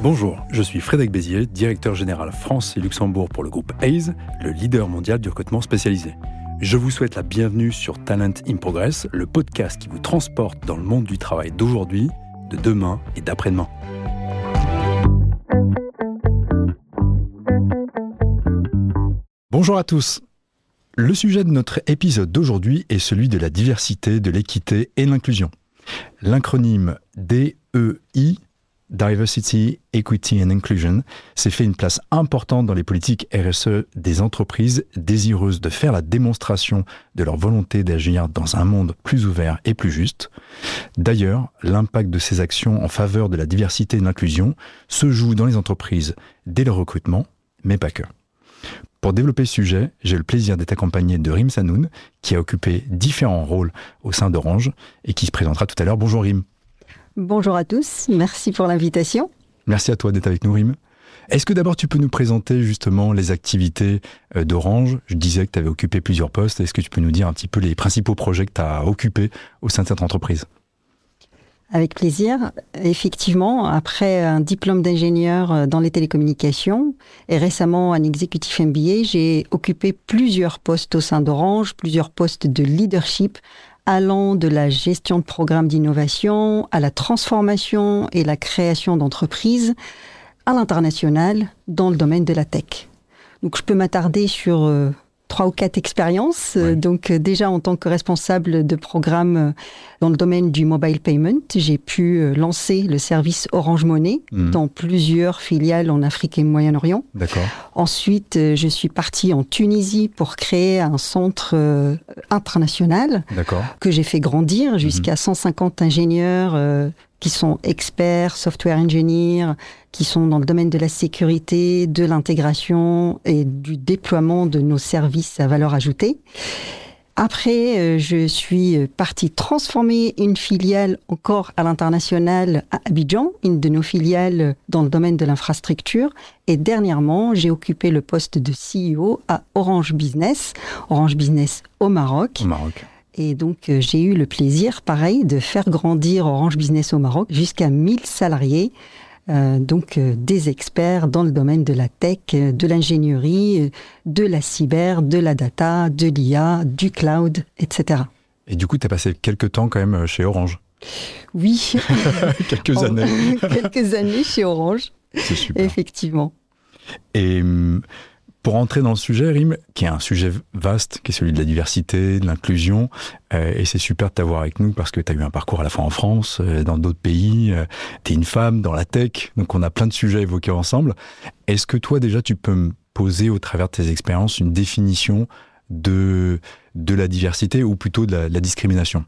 Bonjour, je suis Frédéric Bézier, directeur général France et Luxembourg pour le groupe Hays, le leader mondial du recrutement spécialisé. Je vous souhaite la bienvenue sur Talent in Progress, le podcast qui vous transporte dans le monde du travail d'aujourd'hui, de demain et d'après-demain. Bonjour à tous. Le sujet de notre épisode d'aujourd'hui est celui de la diversité, de l'équité et de l'inclusion. L'acronyme DEI, Diversity, Equity and Inclusion, s'est fait une place importante dans les politiques RSE des entreprises désireuses de faire la démonstration de leur volonté d'agir dans un monde plus ouvert et plus juste. D'ailleurs, l'impact de ces actions en faveur de la diversité et de l'inclusion se joue dans les entreprises dès le recrutement, mais pas que. Pour développer ce sujet, j'ai le plaisir d'être accompagné de Rim Sanoun, qui a occupé différents rôles au sein d'Orange et qui se présentera tout à l'heure. Bonjour Rim. Bonjour à tous, merci pour l'invitation. Merci à toi d'être avec nous Rim. Est-ce que d'abord tu peux nous présenter justement les activités d'Orange ? Je disais que tu avais occupé plusieurs postes. Est-ce que tu peux nous dire un petit peu les principaux projets que tu as occupés au sein de cette entreprise ? Avec plaisir. Effectivement, après un diplôme d'ingénieur dans les télécommunications et récemment un executive MBA, j'ai occupé plusieurs postes au sein d'Orange, plusieurs postes de leadership allant de la gestion de programmes d'innovation à la transformation et la création d'entreprises à l'international dans le domaine de la tech. Donc je peux m'attarder sur 3 ou 4 expériences. Ouais. Donc déjà en tant que responsable de programme dans le domaine du mobile payment, j'ai pu lancer le service Orange Money dans plusieurs filiales en Afrique et Moyen-Orient. D'accord. Ensuite, je suis partie en Tunisie pour créer un centre international que j'ai fait grandir jusqu'à 150 ingénieurs qui sont experts, software engineers, qui sont dans le domaine de la sécurité, de l'intégration et du déploiement de nos services à valeur ajoutée. Après, je suis partie transformer une filiale encore à l'international à Abidjan, une de nos filiales dans le domaine de l'infrastructure. Et dernièrement, j'ai occupé le poste de CEO à Orange Business au Maroc. Et donc, j'ai eu le plaisir, pareil, de faire grandir Orange Business au Maroc jusqu'à 1000 salariés. Des experts dans le domaine de la tech, de l'ingénierie, de la cyber, de la data, de l'IA, du cloud, etc. Et du coup, tu as passé quelques temps quand même chez Orange. Oui. Quelques années. Quelques années chez Orange. C'est super. Effectivement. Et pour entrer dans le sujet, Rim, qui est un sujet vaste, qui est celui de la diversité, de l'inclusion, et c'est super de t'avoir avec nous parce que tu as eu un parcours à la fois en France, dans d'autres pays, tu es une femme dans la tech, donc on a plein de sujets à évoquer ensemble. Est-ce que toi déjà tu peux me poser au travers de tes expériences une définition de la diversité ou plutôt de la discrimination ?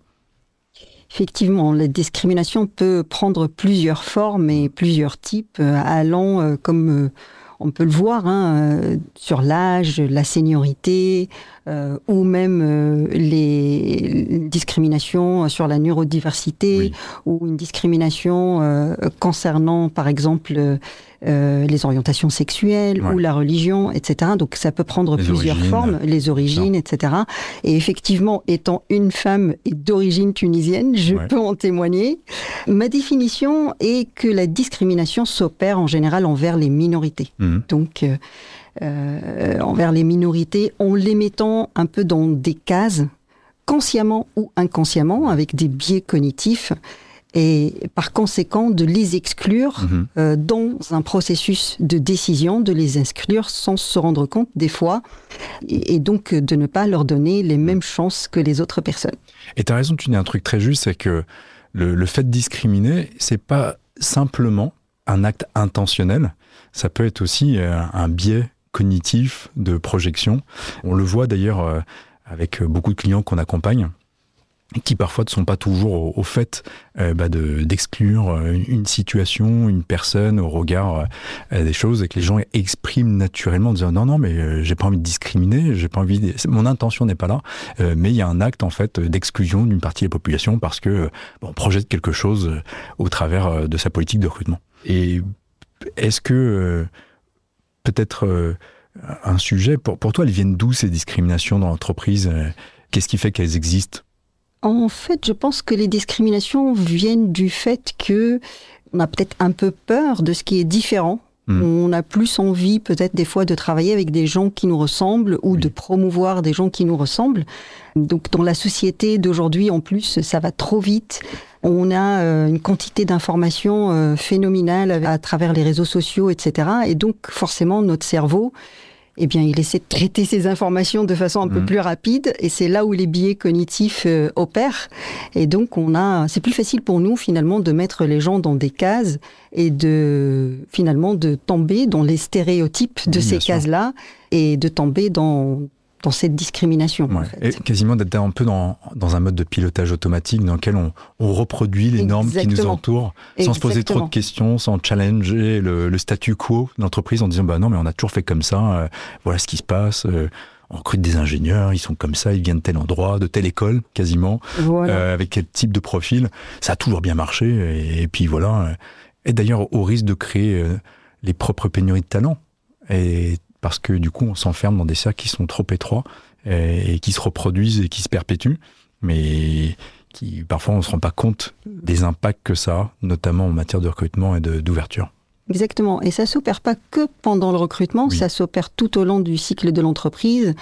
Effectivement, la discrimination peut prendre plusieurs formes et plusieurs types, allant comme... on peut le voir sur l'âge, la seniorité, ou même les discriminations sur la neurodiversité, ou une discrimination concernant, par exemple, les orientations sexuelles ou la religion, etc. Donc ça peut prendre plusieurs formes, les origines, etc. Et effectivement, étant une femme et d'origine tunisienne, je peux en témoigner. Ma définition est que la discrimination s'opère en général envers les minorités. Donc, envers les minorités, en les mettant un peu dans des cases, consciemment ou inconsciemment, avec des biais cognitifs, et par conséquent de les exclure dans un processus de décision, de les exclure sans se rendre compte des fois, et donc de ne pas leur donner les mêmes chances que les autres personnes. Et tu as raison, tu dis un truc très juste, c'est que le fait de discriminer, c'est pas simplement un acte intentionnel, ça peut être aussi un biais cognitif de projection. On le voit d'ailleurs avec beaucoup de clients qu'on accompagne, qui parfois ne sont pas toujours au fait d'exclure une situation, une personne au regard des choses, et que les gens expriment naturellement en disant non mais j'ai pas envie de discriminer, j'ai pas envie mon intention n'est pas là, mais il y a un acte en fait d'exclusion d'une partie de la population parce que on projette quelque chose au travers de sa politique de recrutement. Et est-ce que peut-être un sujet pour toi, elles viennent d'où ces discriminations dans l'entreprise ? Qu'est-ce qui fait qu'elles existent ? En fait, je pense que les discriminations viennent du fait que on a peut-être un peu peur de ce qui est différent. On a plus envie peut-être des fois de travailler avec des gens qui nous ressemblent ou de promouvoir des gens qui nous ressemblent. Donc dans la société d'aujourd'hui, en plus, ça va trop vite. On a une quantité d'informations phénoménale à travers les réseaux sociaux, etc. Et donc forcément, notre cerveau, eh bien, il essaie de traiter ces informations de façon un peu plus rapide, et c'est là où les biais cognitifs opèrent. Et donc, c'est plus facile pour nous, finalement, de mettre les gens dans des cases et finalement, de tomber dans les stéréotypes de ces cases-là et de tomber dans cette discrimination. Ouais. En fait. Et quasiment d'être un peu dans un mode de pilotage automatique dans lequel on reproduit les normes qui nous entourent sans se poser trop de questions, sans challenger le statu quo de l'entreprise en disant bah non mais on a toujours fait comme ça, voilà ce qui se passe, on recrute des ingénieurs, ils sont comme ça, ils viennent de tel endroit, de telle école quasiment, avec quel type de profil, ça a toujours bien marché et puis voilà. Et d'ailleurs au risque de créer les propres pénuries de talent. Et parce que du coup, on s'enferme dans des cercles qui sont trop étroits et qui se reproduisent et qui se perpétuent, mais qui, parfois, on ne se rend pas compte des impacts que ça a, notamment en matière de recrutement et d'ouverture. Exactement. Et ça ne s'opère pas que pendant le recrutement, ça s'opère tout au long du cycle de l'entreprise,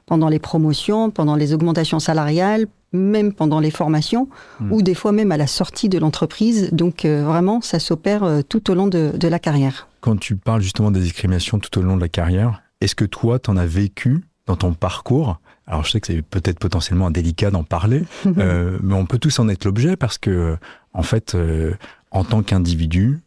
pendant les promotions, pendant les augmentations salariales, même pendant les formations, ou des fois même à la sortie de l'entreprise. Donc vraiment, ça s'opère tout au long de la carrière. Quand tu parles justement des discriminations tout au long de la carrière, est-ce que toi, tu en as vécu dans ton parcours ? Alors je sais que c'est peut-être potentiellement indélicat d'en parler, mais on peut tous en être l'objet parce que, en fait, en tant qu'individu,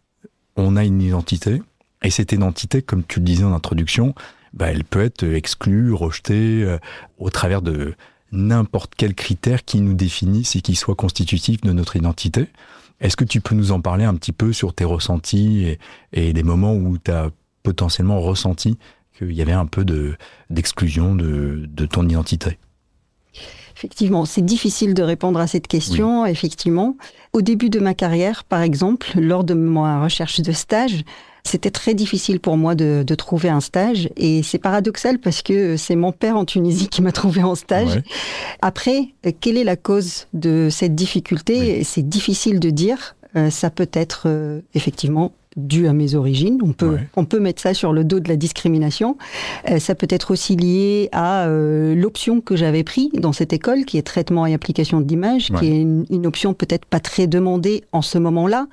on a une identité, et cette identité, comme tu le disais en introduction, elle peut être exclue, rejetée, au travers de n'importe quel critère qui nous définisse et qui soit constitutif de notre identité. Est-ce que tu peux nous en parler un petit peu sur tes ressentis et les moments où tu as potentiellement ressenti qu'il y avait un peu d'exclusion de ton identité ? Effectivement, c'est difficile de répondre à cette question, effectivement. Au début de ma carrière, par exemple, lors de ma recherche de stage, c'était très difficile pour moi de trouver un stage. Et c'est paradoxal parce que c'est mon père en Tunisie qui m'a trouvé en stage. Ouais. Après, quelle est la cause de cette difficulté ? C'est difficile de dire. Ça peut être effectivement dû à mes origines. On peut mettre ça sur le dos de la discrimination. Ça peut être aussi lié à l'option que j'avais prise dans cette école, qui est traitement et application de l'image, qui est une option peut-être pas très demandée en ce moment-là,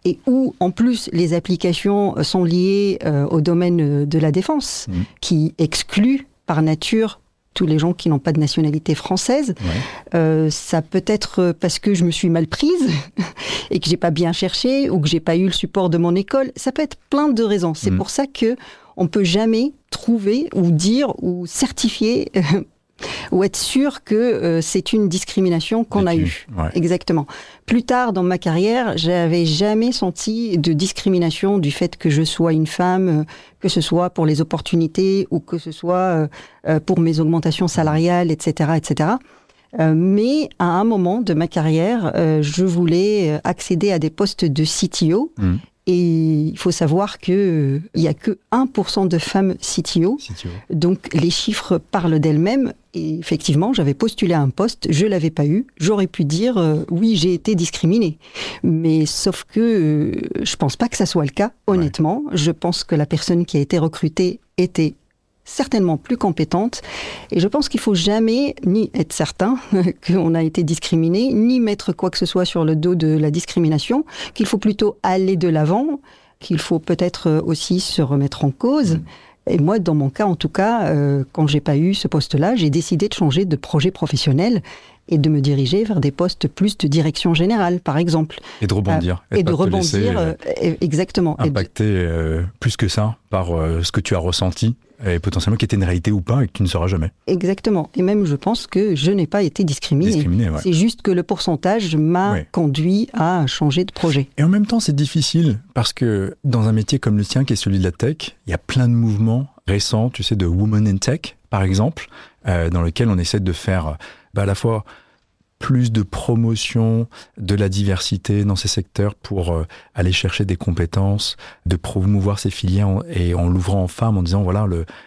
et où, en plus, les applications sont liées au domaine de la défense, qui exclut par nature tous les gens qui n'ont pas de nationalité française. Ça peut être parce que je me suis mal prise et que j'ai pas bien cherché ou que j'ai pas eu le support de mon école. Ça peut être plein de raisons. C'est pour ça que on peut jamais trouver ou dire ou certifier ou être sûr que c'est une discrimination qu'on a eue. Exactement. Plus tard dans ma carrière, j'avais jamais senti de discrimination du fait que je sois une femme, que ce soit pour les opportunités ou que ce soit pour mes augmentations salariales, etc., etc. Mais à un moment de ma carrière, je voulais accéder à des postes de CTO. Et il faut savoir qu'il n'y a que 1% de femmes CTO. Donc les chiffres parlent d'elles-mêmes. Et effectivement, j'avais postulé à un poste, je ne l'avais pas eu. J'aurais pu dire, oui, j'ai été discriminée. Mais sauf que je ne pense pas que ça soit le cas, honnêtement. Je pense que la personne qui a été recrutée était certainement plus compétente. Et je pense qu'il ne faut jamais ni être certain qu'on a été discriminé, ni mettre quoi que ce soit sur le dos de la discrimination, qu'il faut plutôt aller de l'avant, qu'il faut peut-être aussi se remettre en cause. Et moi, dans mon cas, en tout cas, quand j'ai pas eu ce poste-là, j'ai décidé de changer de projet professionnel et de me diriger vers des postes plus de direction générale, par exemple. Et de rebondir. Et de rebondir, exactement. Impacté plus que ça par ce que tu as ressenti, et potentiellement qui était une réalité ou pas, et que tu ne sauras jamais. Exactement. Et même, je pense que je n'ai pas été discriminée. C'est juste que le pourcentage m'a conduit à changer de projet. Et en même temps, c'est difficile, parce que dans un métier comme le tien, qui est celui de la tech, il y a plein de mouvements récents, tu sais, de Women in Tech, par exemple, dans lequel on essaie de faire à la fois plus de promotion de la diversité dans ces secteurs pour aller chercher des compétences, de promouvoir ces filières et en l'ouvrant en femmes, en disant voilà,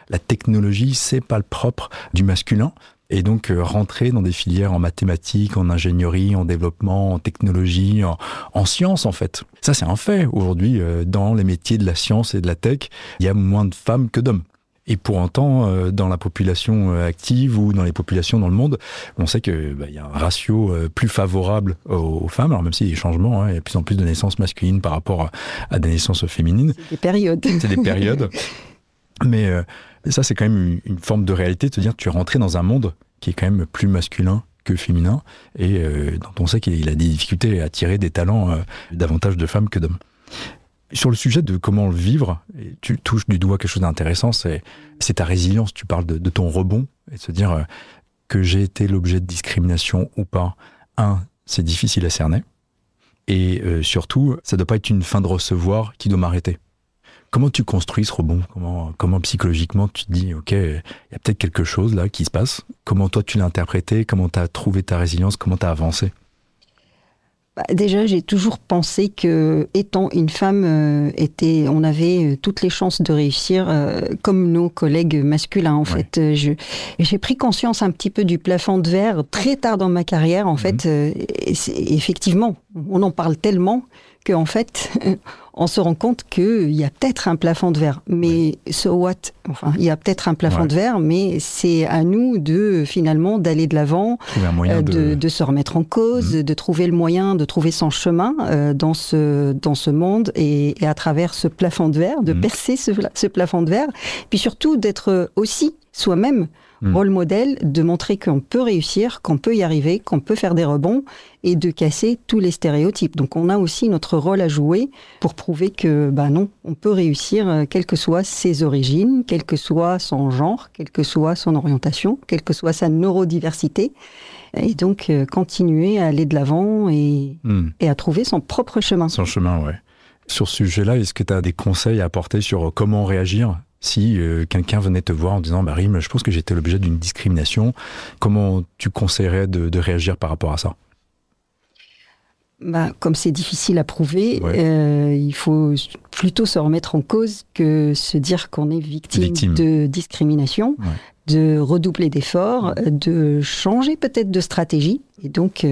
la technologie, c'est pas le propre du masculin. Et donc rentrer dans des filières en mathématiques, en ingénierie, en développement, en technologie, en sciences en fait. Ça c'est un fait. Aujourd'hui, dans les métiers de la science et de la tech, il y a moins de femmes que d'hommes. Et pour autant, dans la population active ou dans les populations dans le monde, on sait qu'il y a un ratio plus favorable aux femmes. Alors même s'il y a des changements, il y a de plus en plus de naissances masculines par rapport à des naissances féminines. C'est des périodes. C'est des périodes. Mais ça, c'est quand même une forme de réalité, de te dire que tu es rentré dans un monde qui est quand même plus masculin que féminin et dont on sait qu'il a des difficultés à attirer des talents davantage de femmes que d'hommes. Sur le sujet de comment le vivre, et tu touches du doigt quelque chose d'intéressant, c'est ta résilience. Tu parles de ton rebond et de se dire que j'ai été l'objet de discrimination ou pas. C'est difficile à cerner. Et surtout, ça ne doit pas être une fin de recevoir qui doit m'arrêter. Comment tu construis ce rebond ? Comment psychologiquement tu te dis, ok, il y a peut-être quelque chose là qui se passe. Comment toi tu l'as interprété ? Comment tu as trouvé ta résilience ? Comment tu as avancé ? Déjà, j'ai toujours pensé que, étant une femme, on avait toutes les chances de réussir, comme nos collègues masculins. En fait, j'ai pris conscience un petit peu du plafond de verre très tard dans ma carrière. En fait, effectivement, on en parle tellement qu'en fait, on se rend compte qu'il y a peut-être un plafond de verre. Mais so what ? Enfin, il y a peut-être un plafond de verre, mais c'est à nous finalement d'aller de l'avant, de se remettre en cause, de trouver le moyen, de trouver son chemin dans ce monde et à travers ce plafond de verre, de percer ce plafond de verre, puis surtout d'être aussi soi-même rôle modèle, de montrer qu'on peut réussir, qu'on peut y arriver, qu'on peut faire des rebonds et de casser tous les stéréotypes. Donc on a aussi notre rôle à jouer pour prouver que non, on peut réussir quelles que soient ses origines, quel que soit son genre, quelle que soit son orientation, quelle que soit sa neurodiversité. Et donc continuer à aller de l'avant et à trouver son propre chemin. Son chemin, ouais. Sur ce sujet-là, est-ce que tu as des conseils à apporter sur comment réagir si quelqu'un venait te voir en disant « Rim, je pense que j'étais l'objet d'une discrimination », comment tu conseillerais de réagir par rapport à ça ? Comme c'est difficile à prouver, il faut plutôt se remettre en cause que se dire qu'on est victime de discrimination, de redoubler d'efforts, de changer peut-être de stratégie, et donc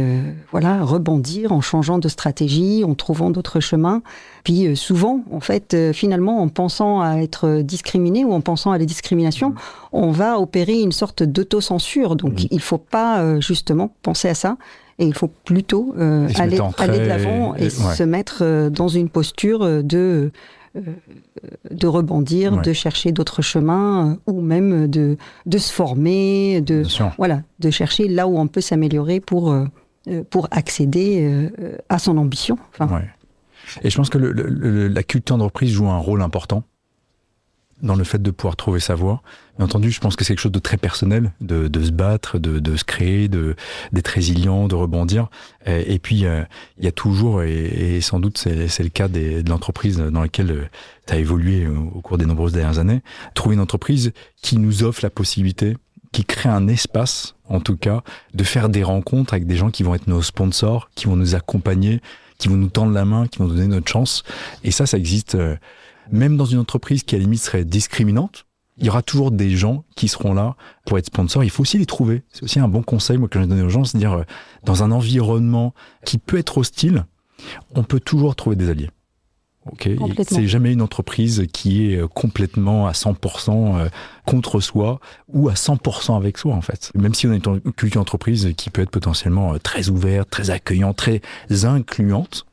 rebondir en changeant de stratégie, en trouvant d'autres chemins. Puis souvent, en fait, finalement, en pensant à être discriminé ou en pensant à la discrimination, on va opérer une sorte d'autocensure. Donc il ne faut pas justement penser à ça. Et il faut plutôt aller de l'avant et se mettre dans une posture de rebondir, de chercher d'autres chemins, ou même de se former, de chercher là où on peut s'améliorer pour accéder à son ambition. Et je pense que la culture d'entreprise joue un rôle important dans le fait de pouvoir trouver sa voie. Bien entendu, je pense que c'est quelque chose de très personnel, de se battre, de se créer, d'être résilient, de rebondir. Et puis, il y a toujours, et sans doute c'est le cas de l'entreprise dans laquelle tu as évolué au cours des nombreuses dernières années, trouver une entreprise qui nous offre la possibilité, qui crée un espace, en tout cas, de faire des rencontres avec des gens qui vont être nos sponsors, qui vont nous accompagner, qui vont nous tendre la main, qui vont nous donner notre chance. Et ça existe... Même dans une entreprise qui à la limite serait discriminante, il y aura toujours des gens qui seront là pour être sponsors. Il faut aussi les trouver. C'est aussi un bon conseil, moi, que je donne aux gens, c'est de dire, dans un environnement qui peut être hostile, on peut toujours trouver des alliés. C'est jamais une entreprise qui est complètement à 100% contre soi ou à 100% avec soi, en fait. Même si on a une culture d'entreprise qui peut être potentiellement très ouverte, très accueillante, très incluante,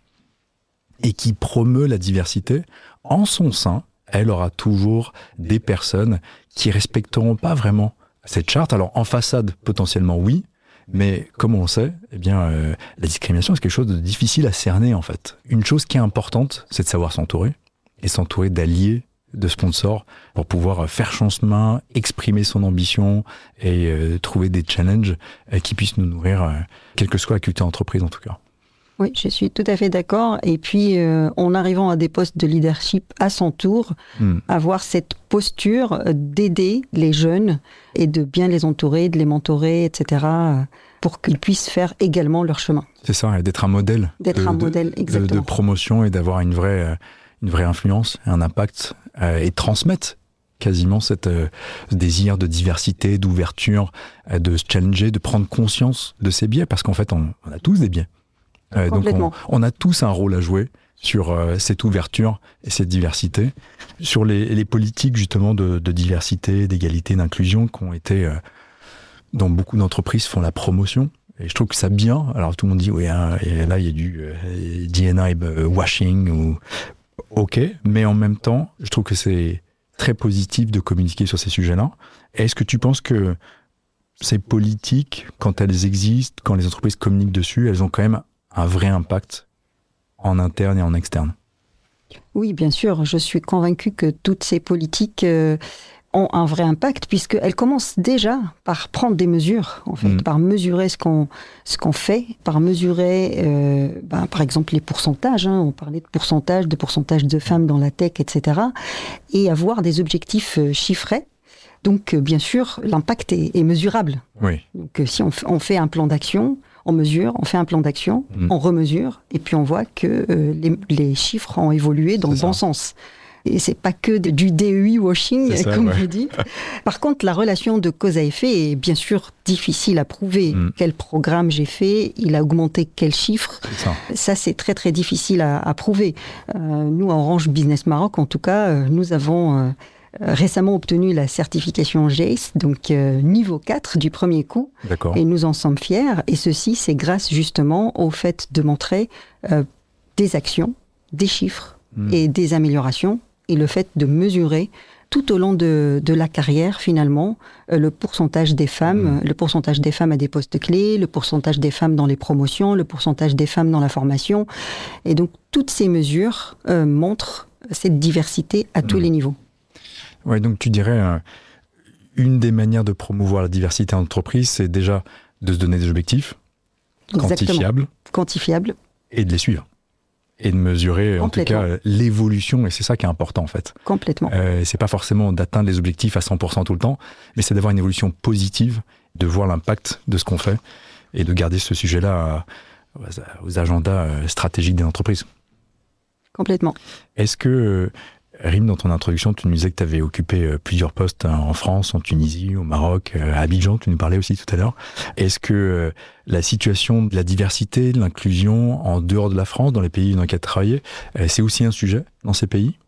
et qui promeut la diversité, en son sein, elle aura toujours des personnes qui respecteront pas vraiment cette charte. Alors, en façade, potentiellement, oui, mais comme on le sait, la discrimination, c'est quelque chose de difficile à cerner, en fait. Une chose qui est importante, c'est de savoir s'entourer, et s'entourer d'alliés, de sponsors, pour pouvoir faire son chemin, exprimer son ambition, et trouver des challenges qui puissent nous nourrir, quelle que soit la culture d'entreprise, en tout cas. Oui, je suis tout à fait d'accord. Et puis, en arrivant à des postes de leadership à son tour, avoir cette posture d'aider les jeunes et de bien les entourer, de les mentorer, etc., pour qu'ils puissent faire également leur chemin. C'est ça, et d'être un modèle. Exactement. De promotion et d'avoir une vraie influence, un impact, et transmettre quasiment ce désir de diversité, d'ouverture, de se challenger, de prendre conscience de ces biais, parce qu'en fait, on a tous des biais. Donc on a tous un rôle à jouer sur cette ouverture et cette diversité, sur les politiques justement de diversité, d'égalité, d'inclusion qui ont été, dont beaucoup d'entreprises font la promotion. Et je trouve que ça bien. Alors tout le monde dit, oui, hein, et là il y a du D&I washing, ou ok, mais en même temps, je trouve que c'est très positif de communiquer sur ces sujets-là. Est-ce que tu penses que ces politiques, quand elles existent, quand les entreprises communiquent dessus, elles ont quand même un vrai impact en interne et en externe? Oui, bien sûr. Je suis convaincue que toutes ces politiques ont un vrai impact, puisqu'elles commencent déjà par prendre des mesures, en fait, par mesurer ce qu'on fait, par mesurer, par exemple, les pourcentages. Hein, on parlait de pourcentage de femmes dans la tech, etc. Et avoir des objectifs chiffrés. Donc, bien sûr, l'impact est mesurable. Oui. Donc, si on fait un plan d'action, on mesure, on fait un plan d'action, on remesure, et puis on voit que les chiffres ont évolué dans le bon sens. Et c'est pas que du DEI washing, comme je dis. Par contre, la relation de cause à effet est bien sûr difficile à prouver. Quel programme j'ai fait, il a augmenté quel chiffre. Ça, c'est très très difficile à prouver. Nous, à Orange Business Maroc, en tout cas, nous avons récemment obtenu la certification GACE, donc niveau 4 du premier coup. D'accord. Et nous en sommes fiers. Et ceci, c'est grâce justement au fait de montrer des actions, des chiffres et des améliorations, et le fait de mesurer tout au long de la carrière, finalement, le pourcentage des femmes, le pourcentage des femmes à des postes clés, le pourcentage des femmes dans les promotions, le pourcentage des femmes dans la formation. Et donc, toutes ces mesures montrent cette diversité à tous les niveaux. Oui, donc tu dirais, une des manières de promouvoir la diversité en entreprise, c'est déjà de se donner des objectifs quantifiables et de les suivre. Et de mesurer, en tout cas, l'évolution, et c'est ça qui est important, en fait. Complètement. C'est pas forcément d'atteindre les objectifs à 100% tout le temps, mais c'est d'avoir une évolution positive, de voir l'impact de ce qu'on fait, et de garder ce sujet-là aux agendas stratégiques des entreprises. Complètement. Est-ce que, Rim, dans ton introduction, tu nous disais que tu avais occupé plusieurs postes en France, en Tunisie, au Maroc, à Abidjan, tu nous parlais aussi tout à l'heure. Est-ce que la situation de la diversité, de l'inclusion en dehors de la France, dans les pays dans lesquels tu as travaillé, c'est aussi un sujet dans ces pays ?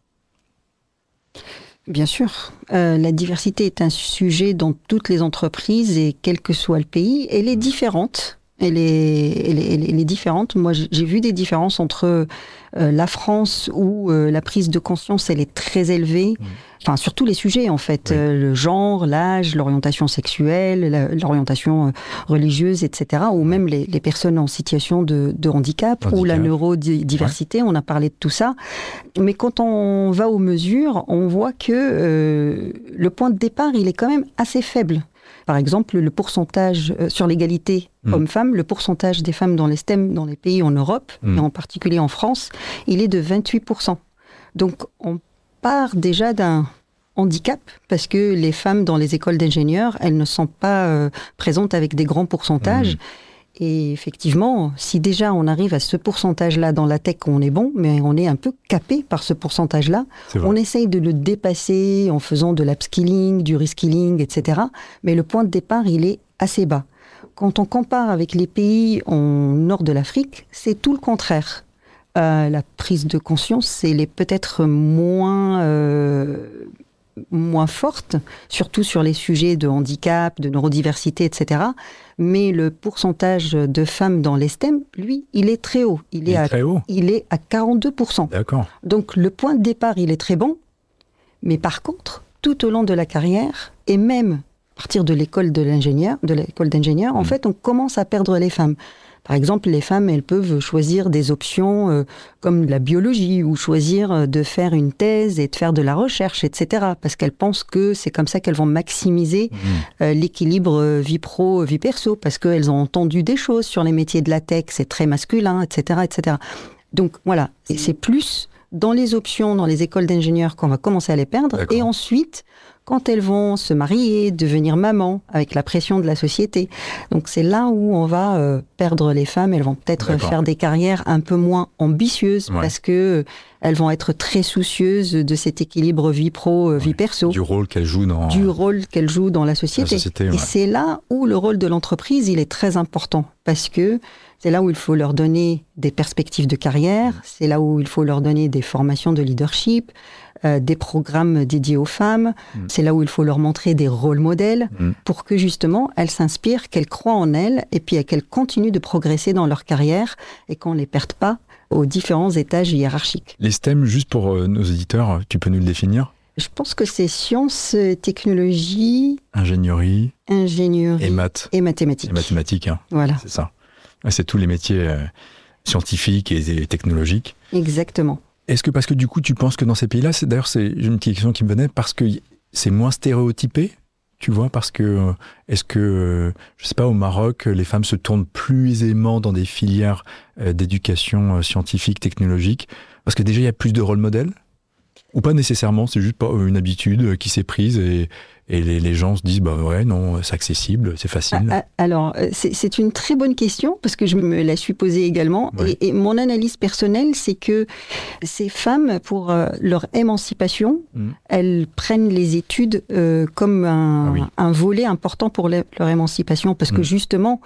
Bien sûr. La diversité est un sujet dans toutes les entreprises, et quel que soit le pays. Elle est différente. Elle est différente. Moi, j'ai vu des différences entre la France, où la prise de conscience, elle est très élevée. Enfin, sur tous les sujets, en fait. Le genre, l'âge, l'orientation sexuelle, l'orientation religieuse, etc. Ou même les personnes en situation de handicap, ou la neurodiversité. On a parlé de tout ça. Mais quand on va aux mesures, on voit que le point de départ, il est quand même assez faible. Par exemple, le pourcentage sur l'égalité hommes-femmes, le pourcentage des femmes dans les STEM dans les pays en Europe, et en particulier en France, il est de 28%. Donc, on part déjà d'un handicap, parce que les femmes dans les écoles d'ingénieurs, elles ne sont pas présentes avec des grands pourcentages. Et effectivement, si déjà on arrive à ce pourcentage-là dans la tech, on est bon, mais on est un peu capé par ce pourcentage-là. On essaye de le dépasser en faisant de l'upskilling, du reskilling, etc. Mais le point de départ, il est assez bas. Quand on compare avec les pays en nord de l'Afrique, c'est tout le contraire. La prise de conscience, elle est peut-être moins forte, surtout sur les sujets de handicap, de neurodiversité, etc. Mais le pourcentage de femmes dans les STEM, lui, il est très haut. Il est à 42%. D'accord. Donc le point de départ, il est très bon. Mais par contre, tout au long de la carrière, et même à partir de l'école d'ingénieur, en fait, on commence à perdre les femmes. Par exemple, les femmes, elles peuvent choisir des options comme la biologie, ou choisir de faire une thèse et de faire de la recherche, etc. Parce qu'elles pensent que c'est comme ça qu'elles vont maximiser l'équilibre vie pro, vie perso, parce qu'elles ont entendu des choses sur les métiers de la tech, c'est très masculin, etc., etc. Donc voilà, c'est plus dans les options, dans les écoles d'ingénieurs qu'on va commencer à les perdre. Et ensuite, quand elles vont se marier, devenir maman, avec la pression de la société. Donc c'est là où on va perdre les femmes. Elles vont peut-être faire des carrières un peu moins ambitieuses parce que elles vont être très soucieuses de cet équilibre vie pro, vie perso. Du rôle qu'elles jouent dans la société. Et c'est là où le rôle de l'entreprise, il est très important parce que c'est là où il faut leur donner des perspectives de carrière, c'est là où il faut leur donner des formations de leadership, des programmes dédiés aux femmes, c'est là où il faut leur montrer des rôles modèles pour que justement elles s'inspirent, qu'elles croient en elles et puis qu'elles continuent de progresser dans leur carrière et qu'on ne les perde pas aux différents étages hiérarchiques. Les STEM, juste pour nos auditeurs, tu peux nous le définir ? Je pense que c'est sciences, technologie, ingénierie et maths. Et mathématiques. Et mathématiques, hein. Voilà. C'est ça. C'est tous les métiers scientifiques et technologiques. Exactement. Est-ce que parce que du coup tu penses que dans ces pays-là, c'est une petite question qui me venait, parce que c'est moins stéréotypé, tu vois, parce que est-ce que je sais pas, au Maroc, les femmes se tournent plus aisément dans des filières d'éducation scientifique, technologique, parce que déjà il y a plus de rôle modèles, ou pas nécessairement, c'est juste pas une habitude qui s'est prise et les gens se disent, bah ouais, non, c'est accessible, c'est facile. Alors, c'est une très bonne question, parce que je me la suis posée également. Ouais. Et mon analyse personnelle, c'est que ces femmes, pour leur émancipation, elles prennent les études comme un volet important pour leur émancipation, parce que justement,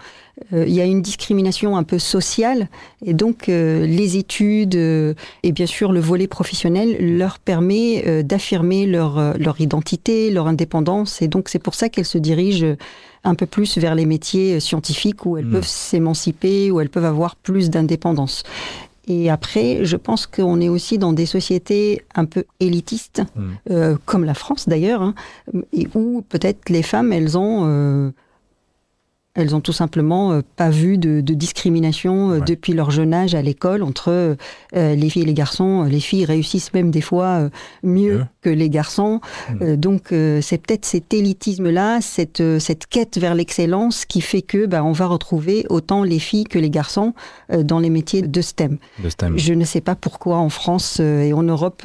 il y a une discrimination un peu sociale, et donc les études et bien sûr le volet professionnel leur permet d'affirmer leur identité, leur indépendance. Et donc, c'est pour ça qu'elles se dirigent un peu plus vers les métiers scientifiques où elles peuvent s'émanciper, où elles peuvent avoir plus d'indépendance. Et après, je pense qu'on est aussi dans des sociétés un peu élitistes, comme la France d'ailleurs, hein, et où peut-être les femmes, elles ont tout simplement pas vu de discrimination depuis leur jeune âge à l'école entre les filles et les garçons. Les filles réussissent même des fois mieux que les garçons. Donc c'est peut-être cet élitisme-là, cette quête vers l'excellence qui fait que on va retrouver autant les filles que les garçons dans les métiers de STEM. Je ne sais pas pourquoi en France et en Europe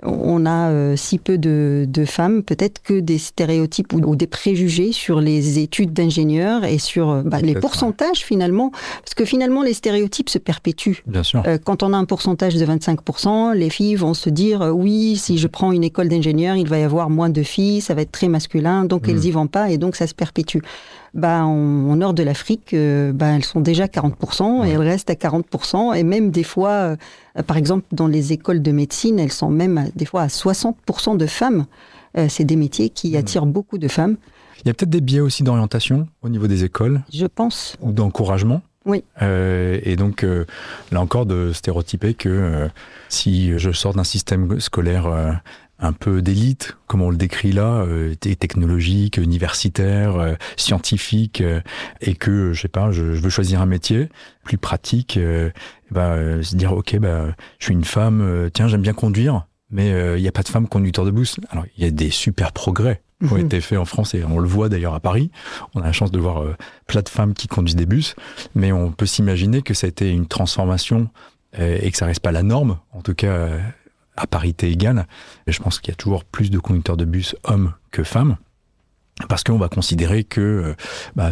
on a si peu de femmes. Peut-être que des stéréotypes ou des préjugés sur les études d'ingénieurs et sur les pourcentages finalement, parce que finalement les stéréotypes se perpétuent. Bien sûr. Quand on a un pourcentage de 25%, les filles vont se dire oui, si je prends une école d'ingénieur, il va y avoir moins de filles, ça va être très masculin, donc elles y vont pas et donc ça se perpétue. En nord de l'Afrique, elles sont déjà 40% et elles restent à 40%, et même des fois, par exemple dans les écoles de médecine, elles sont même des fois à 60% de femmes. C'est des métiers qui attirent beaucoup de femmes. Il y a peut-être des biais aussi d'orientation au niveau des écoles. Je pense. Ou d'encouragement. Oui. Et donc, là encore, de stéréotyper que si je sors d'un système scolaire un peu d'élite, comme on le décrit là, technologique, universitaire, scientifique, et que, je sais pas, je veux choisir un métier plus pratique, se dire, ok, je suis une femme, tiens, j'aime bien conduire, mais il n'y a pas de femme conducteur de bus. Alors, il y a des super progrès qui ont été faits en France, et on le voit d'ailleurs à Paris. On a la chance de voir plein de femmes qui conduisent des bus, mais on peut s'imaginer que ça a été une transformation et que ça reste pas la norme, en tout cas à parité égale. Et je pense qu'il y a toujours plus de conducteurs de bus hommes que femmes, parce qu'on va considérer que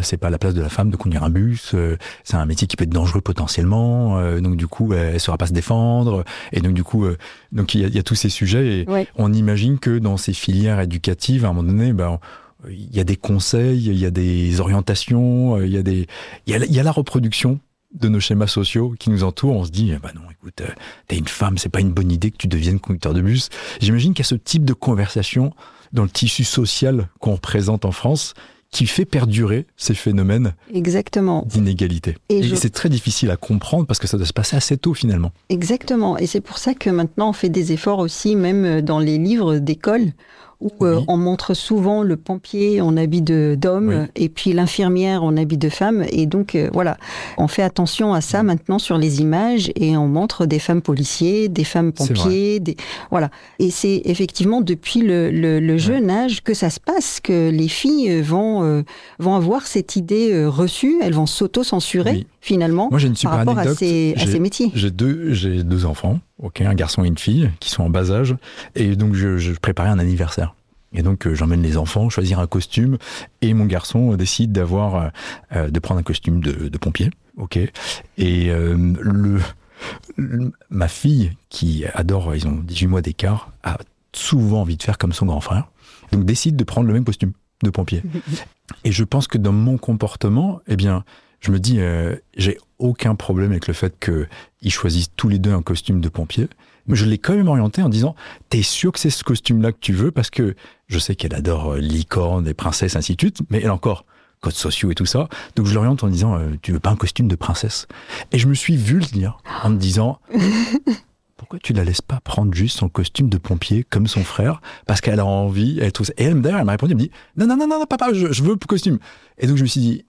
c'est pas la place de la femme de conduire un bus, c'est un métier qui peut être dangereux potentiellement, donc du coup elle saura pas se défendre, et donc du coup donc il y a tous ces sujets, et on imagine que dans ces filières éducatives à un moment donné il y a des conseils, il y a des orientations, il y a la reproduction de nos schémas sociaux qui nous entourent. On se dit non, écoute, t'es une femme, c'est pas une bonne idée que tu deviennes conducteur de bus. J'imagine qu'il y a ce type de conversation dans le tissu social qu'on représente en France, qui fait perdurer ces phénomènes d'inégalité. Et c'est très difficile à comprendre parce que ça doit se passer assez tôt finalement. Exactement. Et c'est pour ça que maintenant on fait des efforts aussi, même dans les livres d'école, où on montre souvent le pompier en habit d'homme et puis l'infirmière en habit de femme. Et donc, on fait attention à ça maintenant sur les images, et on montre des femmes policiers, des femmes pompiers. Et c'est effectivement depuis le jeune âge que ça se passe, que les filles vont avoir cette idée reçue, elles vont s'auto-censurer finalement. Moi, j'ai une super par rapport anecdote. à ces métiers. J'ai deux enfants. Un garçon et une fille qui sont en bas âge, et donc je préparais un anniversaire. Et donc j'emmène les enfants choisir un costume et mon garçon décide de prendre un costume de pompier. Ok. Et ma fille qui adore, ils ont 18 mois d'écart, a souvent envie de faire comme son grand frère. Donc décide de prendre le même costume de pompier. Et je pense que dans mon comportement, eh bien, je me dis, j'ai aucun problème avec le fait qu'ils choisissent tous les deux un costume de pompier. Mais je l'ai quand même orienté en disant, t'es sûr que c'est ce costume-là que tu veux? Parce que je sais qu'elle adore licorne, les princesses, ainsi de suite, mais elle a encore codes sociaux et tout ça. Donc je l'oriente en disant, tu veux pas un costume de princesse? Et je me suis vu le dire en me disant, pourquoi tu la laisses pas prendre juste son costume de pompier comme son frère? Parce qu'elle a envie, elle trouve ça. Et elle, d'ailleurs, elle m'a répondu, elle me dit, non, papa, je veux le costume. Et donc je me suis dit,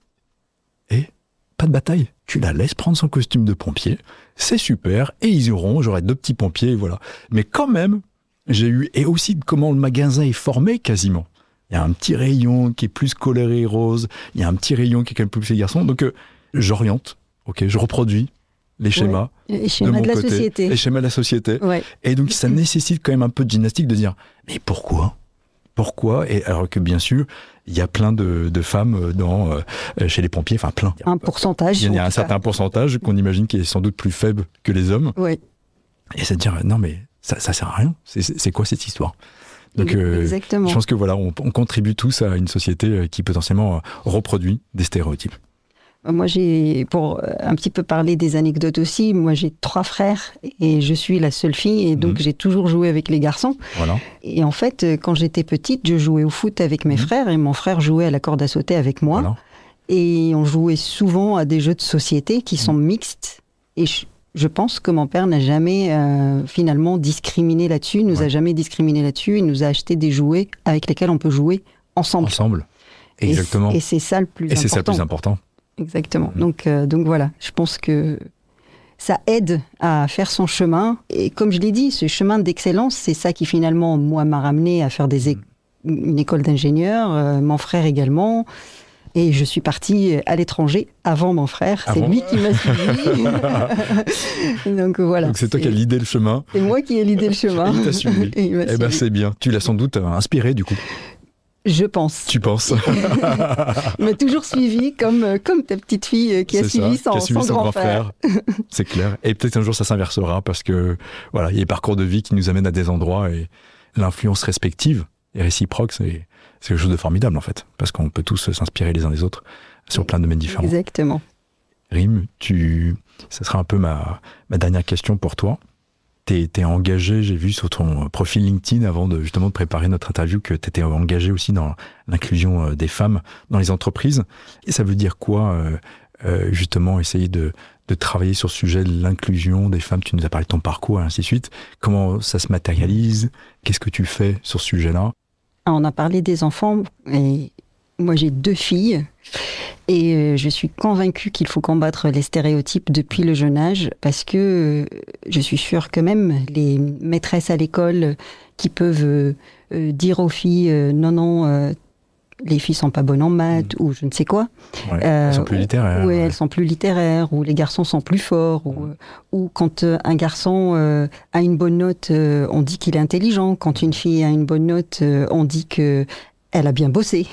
pas de bataille, tu la laisses prendre son costume de pompier, c'est super, et ils iront, j'aurai 2 petits pompiers, voilà. Mais quand même, et aussi comment le magasin est formé quasiment. Il y a un petit rayon qui est plus coloré rose, il y a un petit rayon qui est plus pour les garçons, donc j'oriente, je reproduis les schémas, les schémas de la société. Les schémas de la société. Ouais. Et donc ça nécessite quand même un peu de gymnastique de dire, mais pourquoi ? Et alors que bien sûr, il y a plein de femmes chez les pompiers, enfin plein. Un pourcentage. Il y a un certain pourcentage qu'on imagine qui est sans doute plus faible que les hommes. Oui. Et c'est de dire, non mais ça sert à rien, c'est quoi cette histoire? Donc exactement. Je pense que voilà, on contribue tous à une société qui potentiellement reproduit des stéréotypes. Moi, pour un petit peu parler des anecdotes aussi, moi j'ai 3 frères et je suis la seule fille et donc j'ai toujours joué avec les garçons. Voilà. Et en fait, quand j'étais petite, je jouais au foot avec mes frères et mon frère jouait à la corde à sauter avec moi. Voilà. Et on jouait souvent à des jeux de société qui sont mixtes. Et je pense que mon père n'a jamais finalement discriminé là-dessus, nous a jamais discriminé là-dessus. Il nous a acheté des jouets avec lesquels on peut jouer ensemble. Exactement. Et c'est ça le plus important. Et c'est ça le plus important. Exactement. Donc voilà, je pense que ça aide à faire son chemin. Et comme je l'ai dit, ce chemin d'excellence, c'est ça qui finalement, moi, m'a ramené à faire une école d'ingénieur, mon frère également. Et je suis partie à l'étranger avant mon frère. C'est lui qui m'a suivi. Donc voilà. Donc c'est toi qui as l'idée le chemin. C'est moi qui ai l'idée le chemin. Il t'a suivi. Eh ben c'est bien. Tu l'as sans doute inspiré du coup. Je pense. Tu penses? Il m'a toujours suivi comme ta petite fille qui a suivi son grand frère. C'est clair. Et peut-être un jour ça s'inversera parce que voilà, il y a des parcours de vie qui nous amènent à des endroits et l'influence respective et réciproque, c'est quelque chose de formidable en fait. Parce qu'on peut tous s'inspirer les uns des autres sur plein de domaines différents. Exactement. Rim, ça sera un peu ma dernière question pour toi. T'es engagé, j'ai vu sur ton profil LinkedIn avant justement de préparer notre interview que t'étais engagé aussi dans l'inclusion des femmes dans les entreprises. Et ça veut dire quoi justement essayer de travailler sur ce sujet de l'inclusion des femmes? Tu nous as parlé de ton parcours et ainsi de suite. Comment ça se matérialise? Qu'est-ce que tu fais sur ce sujet-là? On a parlé des enfants et moi j'ai 2 filles. Et je suis convaincue qu'il faut combattre les stéréotypes depuis le jeune âge parce que je suis sûre que même les maîtresses à l'école qui peuvent dire aux filles non, les filles sont pas bonnes en maths ou je ne sais quoi. Ouais, elles sont plus littéraires. Oui, elles sont plus littéraires ou les garçons sont plus forts ou quand un garçon a une bonne note, on dit qu'il est intelligent. Quand une fille a une bonne note, on dit que elle a bien bossé.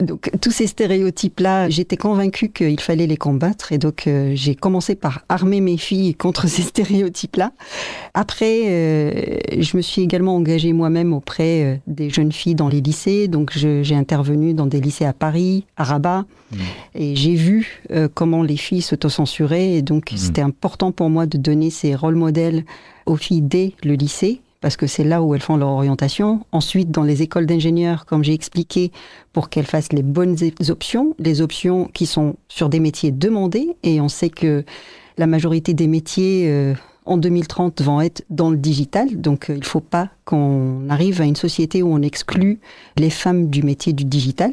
Donc, tous ces stéréotypes-là, j'étais convaincue qu'il fallait les combattre. Et donc, j'ai commencé par armer mes filles contre ces stéréotypes-là. Après, je me suis également engagée moi-même auprès des jeunes filles dans les lycées. Donc, j'ai intervenu dans des lycées à Paris, à Rabat. Et j'ai vu comment les filles s'autocensuraient. Et donc, c'était important pour moi de donner ces rôles modèles aux filles dès le lycée, parce que c'est là où elles font leur orientation. Ensuite, dans les écoles d'ingénieurs, comme j'ai expliqué, pour qu'elles fassent les bonnes options, les options qui sont sur des métiers demandés. Et on sait que la majorité des métiers en 2030 vont être dans le digital. Donc, il ne faut pas qu'on arrive à une société où on exclut les femmes du métier du digital.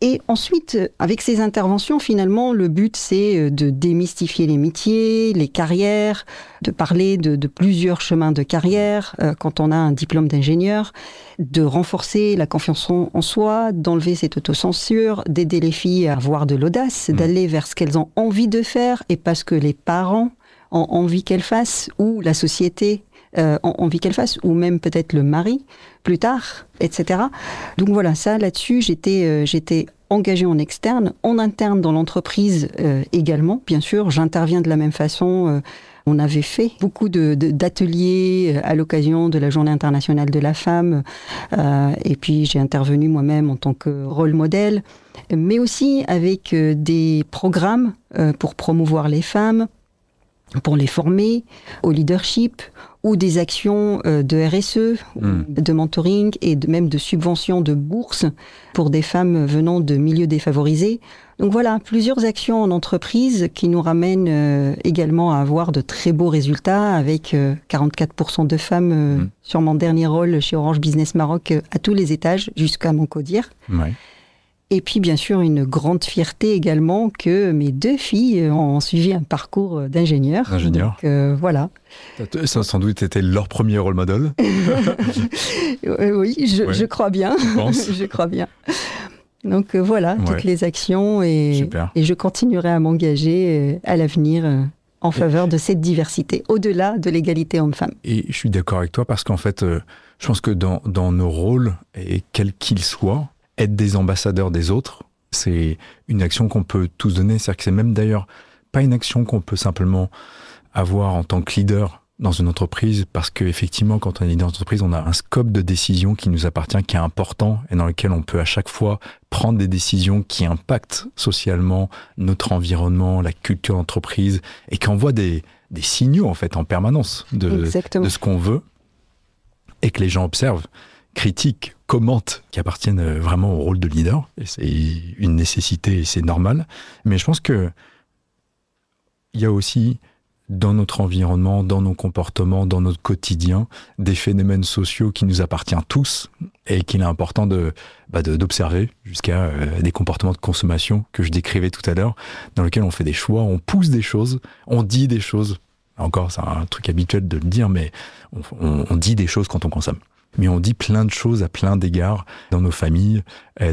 Et ensuite, avec ces interventions, finalement, le but, c'est de démystifier les métiers, les carrières, de parler de plusieurs chemins de carrière quand on a un diplôme d'ingénieur, de renforcer la confiance en soi, d'enlever cette autocensure, d'aider les filles à avoir de l'audace, d'aller vers ce qu'elles ont envie de faire et pas ce que les parents ont envie qu'elles fassent ou la société envie qu'elle fasse, ou même peut-être le mari plus tard, etc. Donc voilà, ça là-dessus, j'étais engagée en externe, en interne dans l'entreprise également, bien sûr, j'interviens de la même façon. On avait fait beaucoup d'ateliers à l'occasion de la Journée internationale de la femme, et puis j'ai intervenu moi-même en tant que rôle modèle, mais aussi avec des programmes pour promouvoir les femmes, pour les former au leadership, ou des actions de RSE, de mentoring et même de subventions de bourses pour des femmes venant de milieux défavorisés. Donc voilà, plusieurs actions en entreprise qui nous ramènent également à avoir de très beaux résultats, avec 44% de femmes sur mon dernier rôle chez Orange Business Maroc à tous les étages, jusqu'à Moncodir. Ouais. Et puis, bien sûr, une grande fierté également que mes 2 filles ont suivi un parcours d'ingénieur. Donc, voilà. Ça a sans doute été leur premier rôle model. Oui, je crois bien. Je crois bien. Donc, voilà, toutes les actions. Et je continuerai à m'engager à l'avenir en faveur de cette diversité, au-delà de l'égalité homme-femme. Et je suis d'accord avec toi parce qu'en fait, je pense que dans nos rôles, et quels qu'ils soient, être des ambassadeurs des autres, c'est une action qu'on peut tous donner. C'est-à-dire que c'est même d'ailleurs pas une action qu'on peut simplement avoir en tant que leader dans une entreprise, parce qu'effectivement, quand on est leader d'entreprise, on a un scope de décision qui nous appartient, qui est important, et dans lequel on peut à chaque fois prendre des décisions qui impactent socialement notre environnement, la culture d'entreprise, et qui envoient des signaux en fait en permanence de ce qu'on veut, et que les gens observent, critiquent, commentent, qui appartiennent vraiment au rôle de leader. Et c'est une nécessité et c'est normal. Mais je pense que il y a aussi dans notre environnement, dans nos comportements, dans notre quotidien, des phénomènes sociaux qui nous appartiennent tous et qu'il est important d'observer, jusqu'à des comportements de consommation que je décrivais tout à l'heure, dans lesquels on fait des choix, on pousse des choses, on dit des choses. Encore, c'est un truc habituel de le dire, mais on dit des choses quand on consomme. Mais on dit plein de choses à plein d'égards dans nos familles,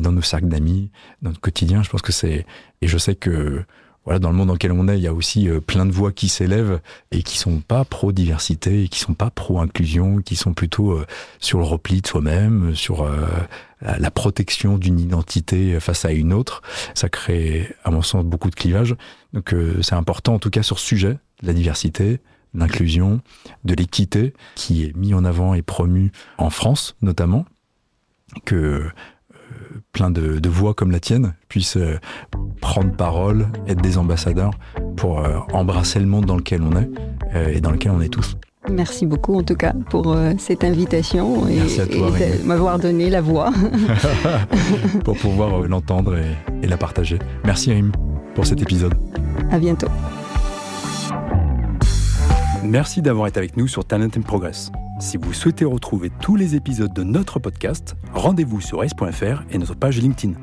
dans nos cercles d'amis, dans notre quotidien. Je pense que c'est... Et je sais que voilà, dans le monde dans lequel on est, il y a aussi plein de voix qui s'élèvent et qui sont pas pro-diversité, et qui sont pas pro-inclusion, qui sont plutôt sur le repli de soi-même, sur la protection d'une identité face à une autre. Ça crée, à mon sens, beaucoup de clivages. Donc c'est important, en tout cas, sur ce sujet, la diversité, l'inclusion, de l'équité, qui est mis en avant et promu en France, notamment, que plein de voix comme la tienne puissent prendre parole, être des ambassadeurs pour embrasser le monde dans lequel on est et dans lequel on est tous. Merci beaucoup en tout cas pour cette invitation et de m'avoir donné la voix. Pour pouvoir l'entendre et la partager. Merci Rim pour cet épisode. À bientôt. Merci d'avoir été avec nous sur Talent in Progress. Si vous souhaitez retrouver tous les épisodes de notre podcast, rendez-vous sur ace.fr et notre page LinkedIn.